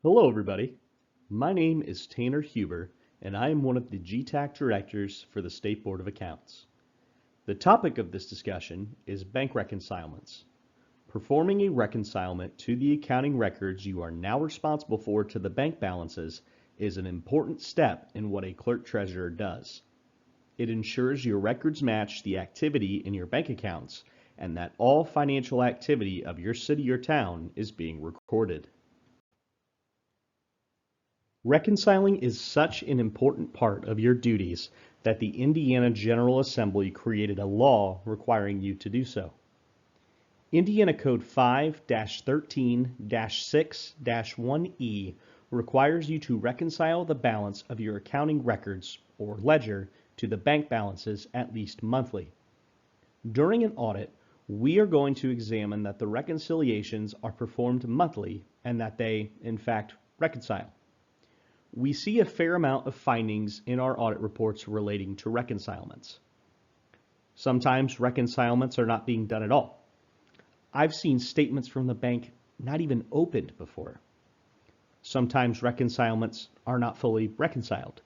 Hello everybody, my name is Tanner Huber and I am one of the GTAC directors for the State Board of Accounts. The topic of this discussion is bank reconcilements. Performing a reconcilement to the accounting records you are now responsible for to the bank balances is an important step in what a clerk treasurer does. It ensures your records match the activity in your bank accounts and that all financial activity of your city or town is being recorded. Reconciling is such an important part of your duties that the Indiana General Assembly created a law requiring you to do so. Indiana Code 5-13-6-1E requires you to reconcile the balance of your accounting records or ledger to the bank balances at least monthly. During an audit, we are going to examine that the reconciliations are performed monthly and that they, in fact, reconcile. We see a fair amount of findings in our audit reports relating to reconcilements. Sometimes reconcilements are not being done at all. I've seen statements from the bank not even opened before. Sometimes reconcilements are not fully reconciled.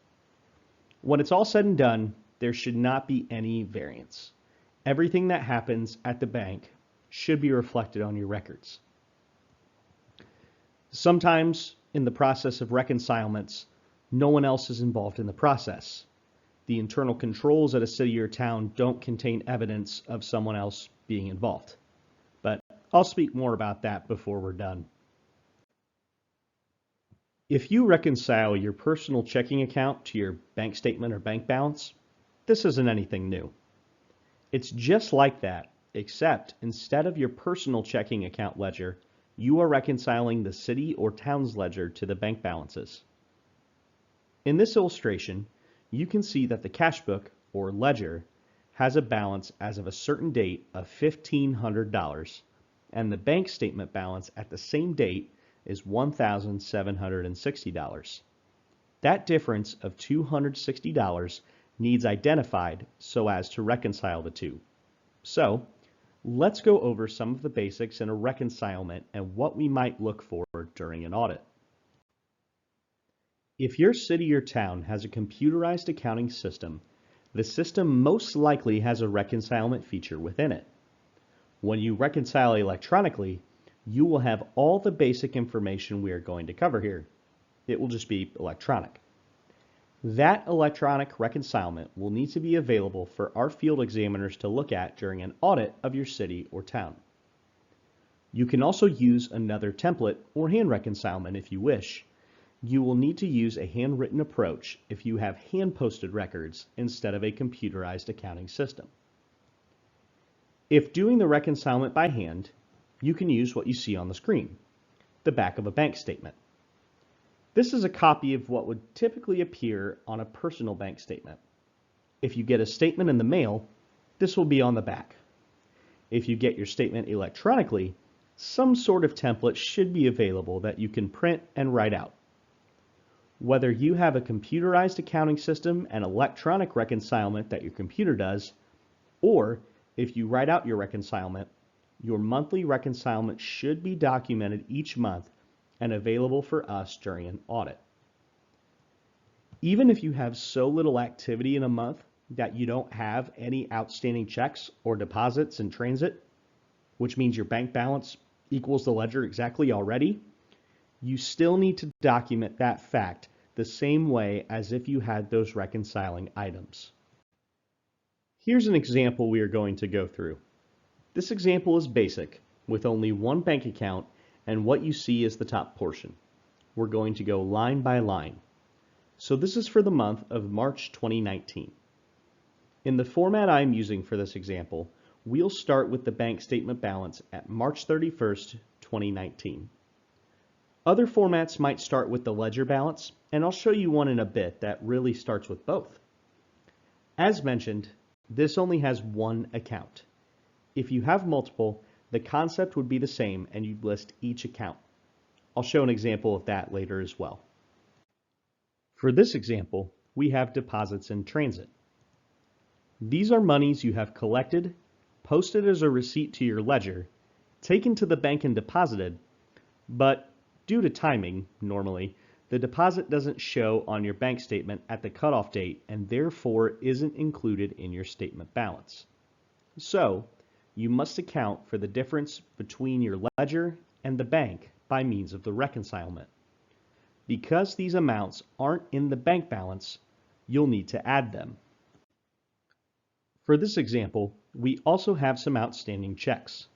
When it's all said and done, there should not be any variance. Everything that happens at the bank should be reflected on your records. Sometimes in the process of reconcilements, no one else is involved in the process. The internal controls at a city or town don't contain evidence of someone else being involved. But I'll speak more about that before we're done. If you reconcile your personal checking account to your bank statement or bank balance, this isn't anything new. It's just like that, except instead of your personal checking account ledger, you are reconciling the city or town's ledger to the bank balances. In this illustration, you can see that the cash book, or ledger, has a balance as of a certain date of $1,500, and the bank statement balance at the same date is $1,760. That difference of $260 needs identified so as to reconcile the two. So, let's go over some of the basics in a reconcilement and what we might look for during an audit. If your city or town has a computerized accounting system, the system most likely has a reconcilement feature within it. When you reconcile electronically, you will have all the basic information we are going to cover here. It will just be electronic. That electronic reconcilement will need to be available for our field examiners to look at during an audit of your city or town. You can also use another template or hand reconcilement if you wish. You will need to use a handwritten approach if you have hand-posted records instead of a computerized accounting system. If doing the reconcilement by hand, you can use what you see on the screen, the back of a bank statement. This is a copy of what would typically appear on a personal bank statement. If you get a statement in the mail, this will be on the back. If you get your statement electronically, some sort of template should be available that you can print and write out. Whether you have a computerized accounting system and electronic reconcilement that your computer does, or if you write out your reconcilement, your monthly reconcilement should be documented each month and available for us during an audit. Even if you have so little activity in a month that you don't have any outstanding checks or deposits in transit, which means your bank balance equals the ledger exactly already, you still need to document that fact the same way as if you had those reconciling items. Here's an example we are going to go through. This example is basic, with only one bank account, and what you see is the top portion. We're going to go line by line. So this is for the month of March 2019. In the format I'm using for this example, we'll start with the bank statement balance at March 31st, 2019. Other formats might start with the ledger balance, and I'll show you one in a bit that really starts with both. As mentioned, this only has one account. If you have multiple, the concept would be the same and you'd list each account. I'll show an example of that later as well. For this example, we have deposits in transit. These are monies you have collected, posted as a receipt to your ledger, taken to the bank and deposited, but Due to timing, normally, the deposit doesn't show on your bank statement at the cutoff date and therefore isn't included in your statement balance. So, you must account for the difference between your ledger and the bank by means of the reconcilement. Because these amounts aren't in the bank balance, you'll need to add them. For this example, we also have some outstanding checks.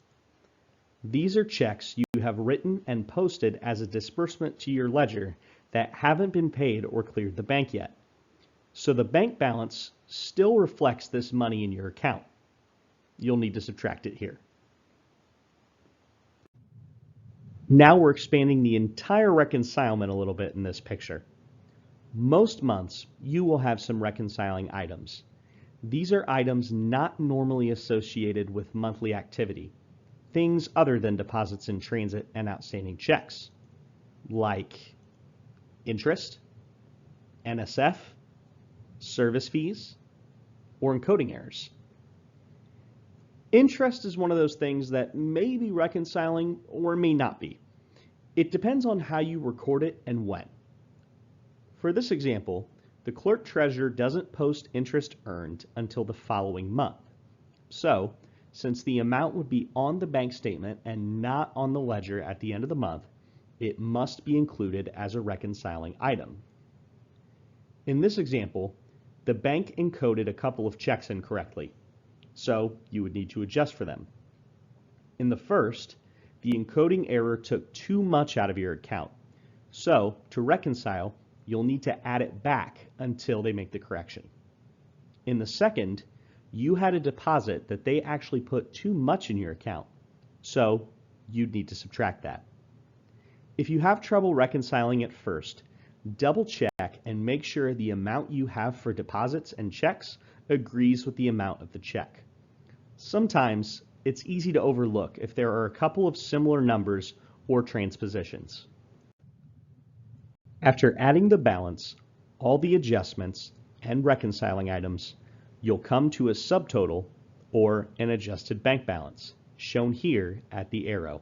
These are checks you have written and posted as a disbursement to your ledger that haven't been paid or cleared the bank yet. So the bank balance still reflects this money in your account. You'll need to subtract it here. Now we're expanding the entire reconcilement a little bit in this picture. Most months, you will have some reconciling items. These are items not normally associated with monthly activity, things other than deposits in transit and outstanding checks, like interest, NSF, service fees, or encoding errors. Interest is one of those things that may be reconciling or may not be. It depends on how you record it and when. For this example, the clerk treasurer doesn't post interest earned until the following month. So, since the amount would be on the bank statement and not on the ledger at the end of the month, it must be included as a reconciling item. In this example, the bank encoded a couple of checks incorrectly, so you would need to adjust for them. In the first, the encoding error took too much out of your account, so to reconcile, you'll need to add it back until they make the correction. In the second, you had a deposit that they actually put too much in your account, so you'd need to subtract that. If you have trouble reconciling it first, double check and make sure the amount you have for deposits and checks agrees with the amount of the check. Sometimes it's easy to overlook if there are a couple of similar numbers or transpositions. After adding the balance, all the adjustments, and reconciling items, you'll come to a subtotal or an adjusted bank balance, shown here at the arrow.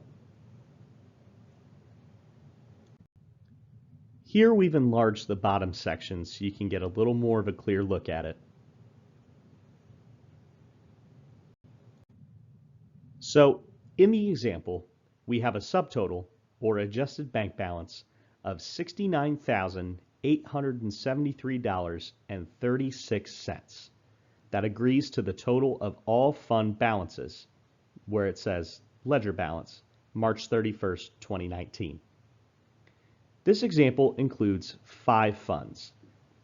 Here we've enlarged the bottom section so you can get a little more of a clear look at it. So in the example, we have a subtotal or adjusted bank balance of $69,873.36. That agrees to the total of all fund balances, where it says ledger balance, March 31st, 2019. This example includes 5 funds.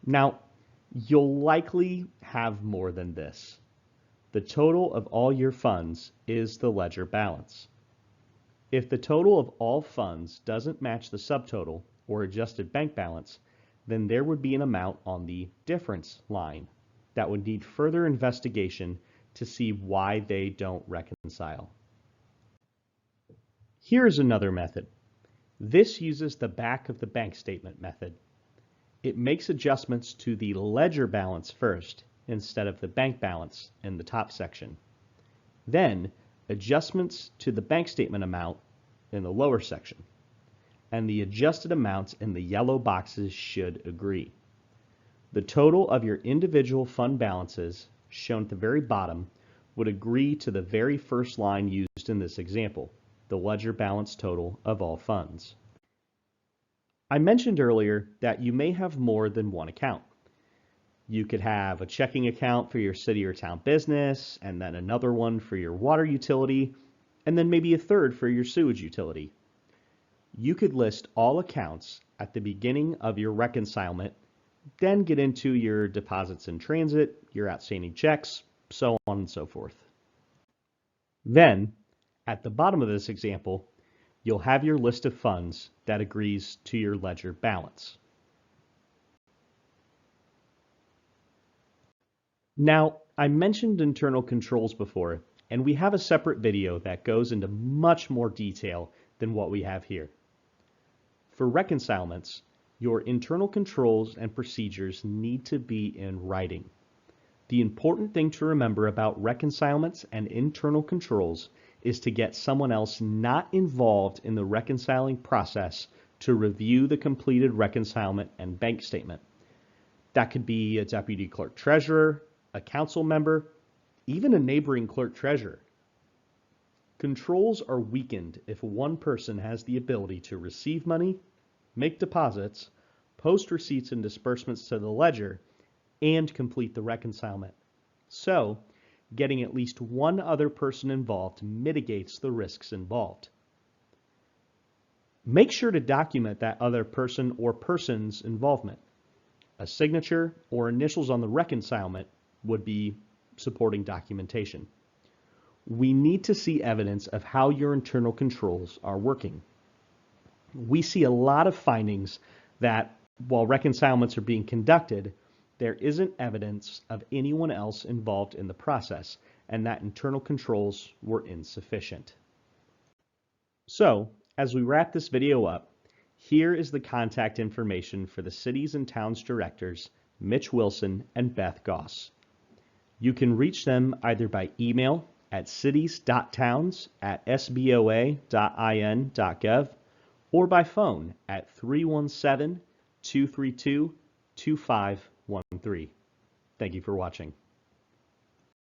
Now, you'll likely have more than this. The total of all your funds is the ledger balance. If the total of all funds doesn't match the subtotal or adjusted bank balance, then there would be an amount on the difference line that would need further investigation to see why they don't reconcile. Here's another method. This uses the back of the bank statement method. It makes adjustments to the ledger balance first instead of the bank balance in the top section. Then, adjustments to the bank statement amount in the lower section. And the adjusted amounts in the yellow boxes should agree. The total of your individual fund balances, shown at the very bottom, would agree to the very first line used in this example, the ledger balance total of all funds. I mentioned earlier that you may have more than one account. You could have a checking account for your city or town business, and then another one for your water utility, and then maybe a third for your sewage utility. You could list all accounts at the beginning of your reconcilement, then get into your deposits in transit, your outstanding checks, so on and so forth. Then, at the bottom of this example, you'll have your list of funds that agrees to your ledger balance. Now, I mentioned internal controls before, and we have a separate video that goes into much more detail than what we have here. For reconcilements, your internal controls and procedures need to be in writing. The important thing to remember about reconcilements and internal controls is to get someone else not involved in the reconciling process to review the completed reconcilement and bank statement. That could be a deputy clerk treasurer, a council member, even a neighboring clerk treasurer. Controls are weakened if one person has the ability to receive money, make deposits, post receipts and disbursements to the ledger, and complete the reconcilement. So, getting at least one other person involved mitigates the risks involved. Make sure to document that other person or persons' involvement. A signature or initials on the reconcilement would be supporting documentation. We need to see evidence of how your internal controls are working. We see a lot of findings that while reconcilements are being conducted, there isn't evidence of anyone else involved in the process, and that internal controls were insufficient. So, as we wrap this video up, here is the contact information for the cities and towns directors, Mitch Wilson and Beth Goss. You can reach them either by email at cities.towns@sboa.in.gov or by phone at 317-232-2513. Thank you for watching.